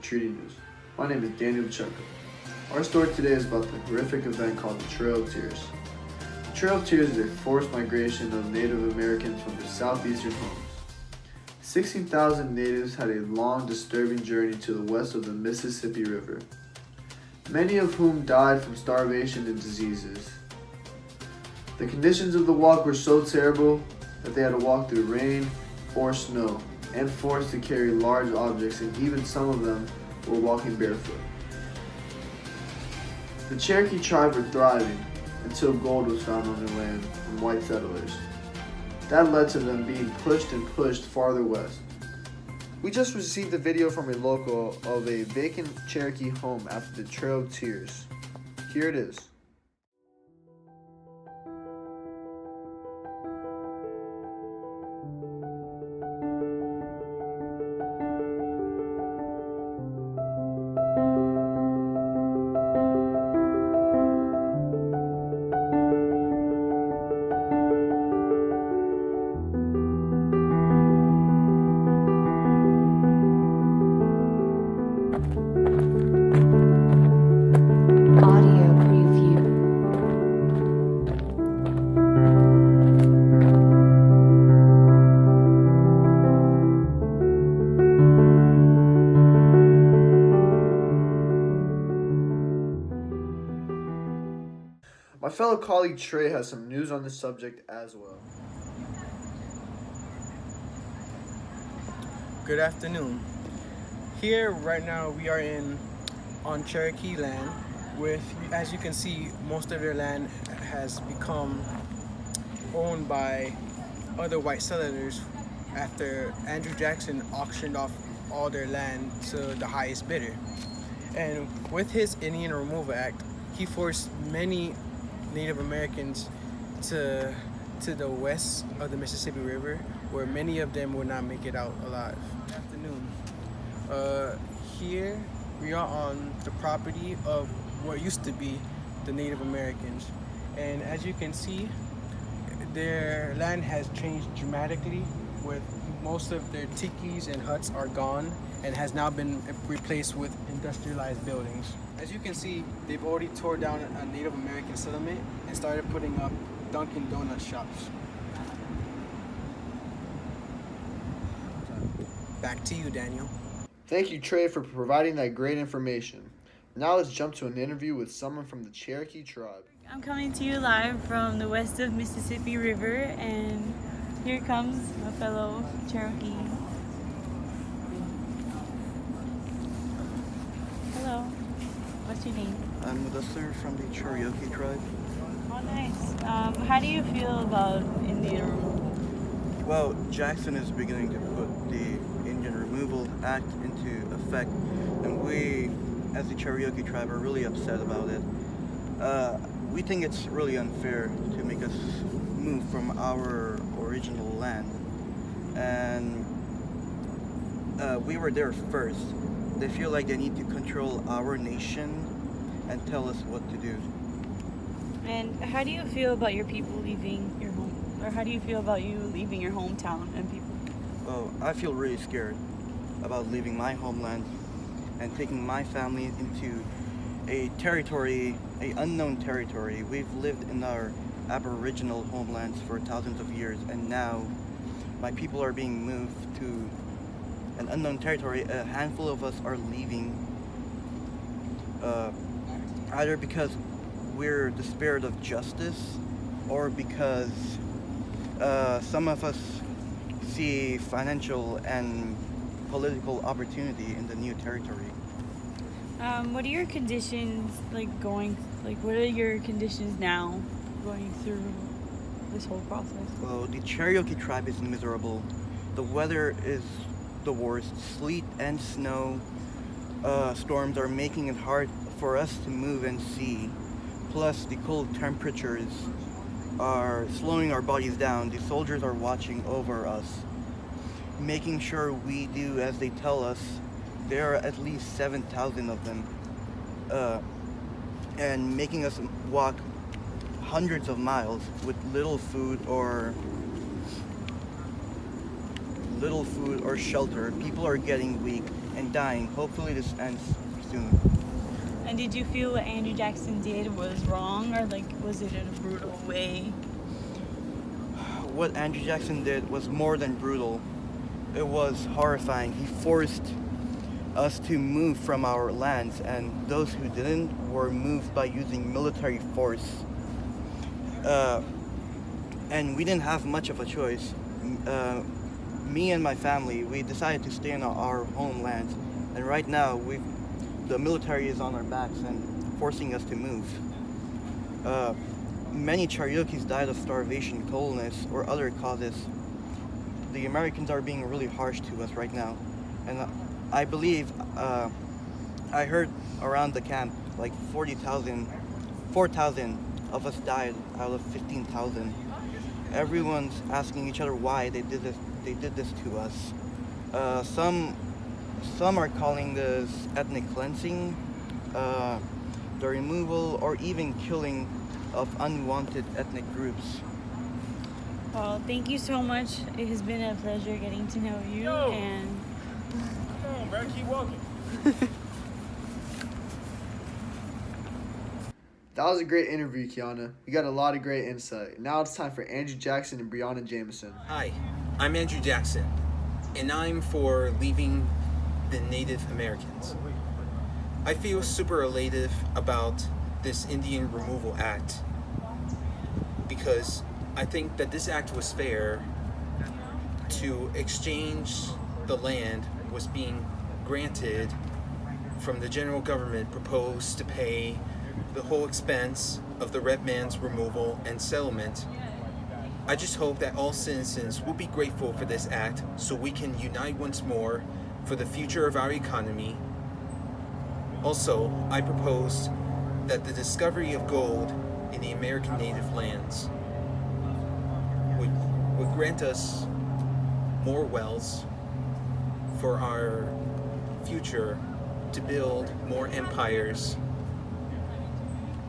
Treaty News. My name is Daniel Chucko. Our story today is about the horrific event called the Trail of Tears. The Trail of Tears is a forced migration of Native Americans from their southeastern homes. 16,000 natives had a long, disturbing journey to the west of the Mississippi River, many of whom died from starvation and diseases. The conditions of the walk were so terrible that they had to walk through rain or snow and forced to carry large objects, and even some of them were walking barefoot. The Cherokee tribe were thriving until gold was found on their land from white settlers. That led to them being pushed farther west. We just received a video from a local of a vacant Cherokee home after the Trail of Tears. Here it is. My fellow colleague Trey has some news on this subject as well. Good afternoon. Here right now we are on Cherokee land with, as you can see, most of their land has become owned by other white settlers after Andrew Jackson auctioned off all their land to the highest bidder. And with his Indian Removal Act, he forced many Native Americans to the west of the Mississippi River, where many of them would not make it out alive. Good afternoon. Here we are on the property of what used to be the Native Americans, and as you can see, their land has changed dramatically, with most of their tikis and huts are gone and has now been replaced with industrialized buildings. As you can see, they've already tore down a Native American settlement and started putting up Dunkin' Donuts shops. Back to you, Daniel. Thank you, Trey, for providing that great information. Now let's jump to an interview with someone from the Cherokee tribe. I'm coming to you live from the west of Mississippi River, and here comes my fellow Cherokee. Hello, what's your name? I'm Mudassir from the Cherokee tribe. Oh, nice. How do you feel about Indian removal? Well, Jackson is beginning to put the Indian Removal Act into effect, and we, as the Cherokee tribe, are really upset about it. We think it's really unfair to make us move from our original land, and we were there first. They feel like they need to control our nation and tell us what to do. And how do you feel about your people leaving your home? Or how do you feel about you leaving your hometown and people? Oh, I feel really scared about leaving my homeland and taking my family into a territory, an unknown territory. We've lived in our Aboriginal homelands for thousands of years, and now my people are being moved to an unknown territory. A handful of us are leaving, either because we're despaired of justice or because some of us see financial and political opportunity in the new territory. What are your conditions what are your conditions now going through this whole process? Well, the Cherokee tribe is miserable. The weather is the worst. Sleet and snow storms are making it hard for us to move and see. Plus, the cold temperatures are slowing our bodies down. The soldiers are watching over us, making sure we do as they tell us. There are at least 7,000 of them, and making us walk hundreds of miles with little food or little food or shelter. People are getting weak and dying. Hopefully this ends soon. And did you feel what Andrew Jackson did was wrong, or like was it in a brutal way? What Andrew Jackson did was more than brutal. It was horrifying. He forced us to move from our lands, and those who didn't were moved by using military force. And we didn't have much of a choice. Me and my family, we decided to stay in our homeland, and right now the military is on our backs and forcing us to move. Many Chariokis died of starvation, coldness, or other causes. The Americans are being really harsh to us right now, and I believe I heard around the camp like 4,000 of us died out of 15,000. Everyone's asking each other why they did this to us. Some are calling this ethnic cleansing, the removal or even killing of unwanted ethnic groups. Well, thank you so much. It has been a pleasure getting to know you. And Come on, bro, keep walking. That was a great interview, Kiana. You got a lot of great insight. Now it's time for Andrew Jackson and Brianna Jameson. Hi, I'm Andrew Jackson, and I'm for leaving the Native Americans. I feel super elated about this Indian Removal Act because I think that this act was fair. To exchange the land was being granted from the general government proposed to pay the whole expense of the red man's removal and settlement. I just hope that all citizens will be grateful for this act so we can unite once more for the future of our economy. Also, I propose that the discovery of gold in the American native lands would grant us more wells for our future to build more empires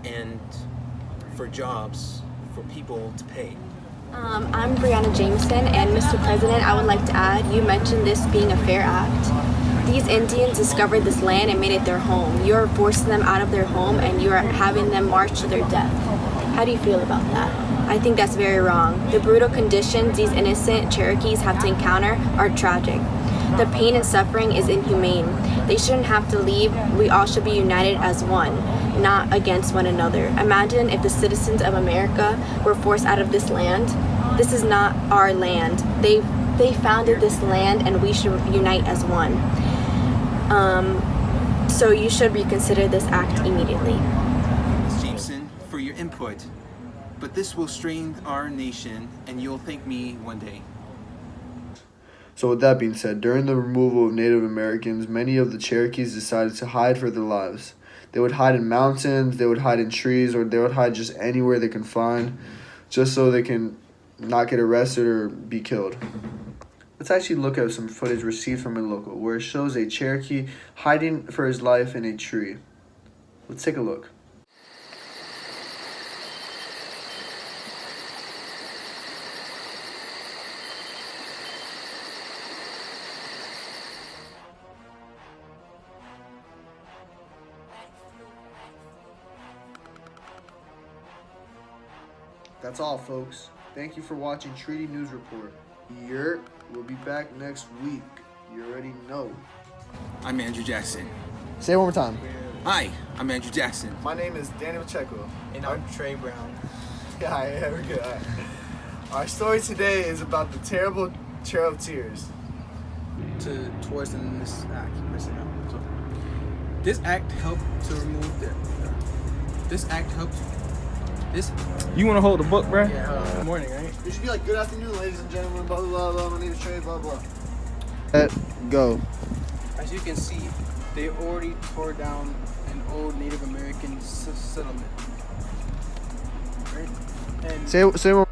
and for jobs for people to pay. I'm Brianna Jameson, and Mr. President, I would like to add, you mentioned this being a fair act. These Indians discovered this land and made it their home. You are forcing them out of their home and you are having them march to their death. How do you feel about that? I think that's very wrong. The brutal conditions these innocent Cherokees have to encounter are tragic. The pain and suffering is inhumane. They shouldn't have to leave. We all should be united as one, not against one another. Imagine if the citizens of America were forced out of this land. This is not our land. They founded this land and we should unite as one. So you should reconsider this act immediately. Ms. Jameson, for your input, but this will strain our nation and you'll thank me one day. So with that being said, during the removal of Native Americans, many of the Cherokees decided to hide for their lives. They would hide in mountains, they would hide in trees, or they would hide just anywhere they can find, just so they can not get arrested or be killed. Let's actually look at some footage received from a local, where it shows a Cherokee hiding for his life in a tree. Let's take a look. That's all, folks. Thank you for watching Treaty News Report. We'll be back next week. You already know. I'm Andrew Jackson. Say it one more time. Hi, I'm Andrew Jackson. My name is Daniel Checo. and I'm Trey Brown. Yeah, we're good. Our story today is about the terrible Trail of Tears. Towards this act. So, this act helped to remove this. You want to hold the book, bro? Yeah, good morning, right? It should be like, good afternoon, ladies and gentlemen, blah, blah, blah, my name is Trey, blah, blah. Let go. As you can see, they already tore down an old Native American settlement. Right? And Say one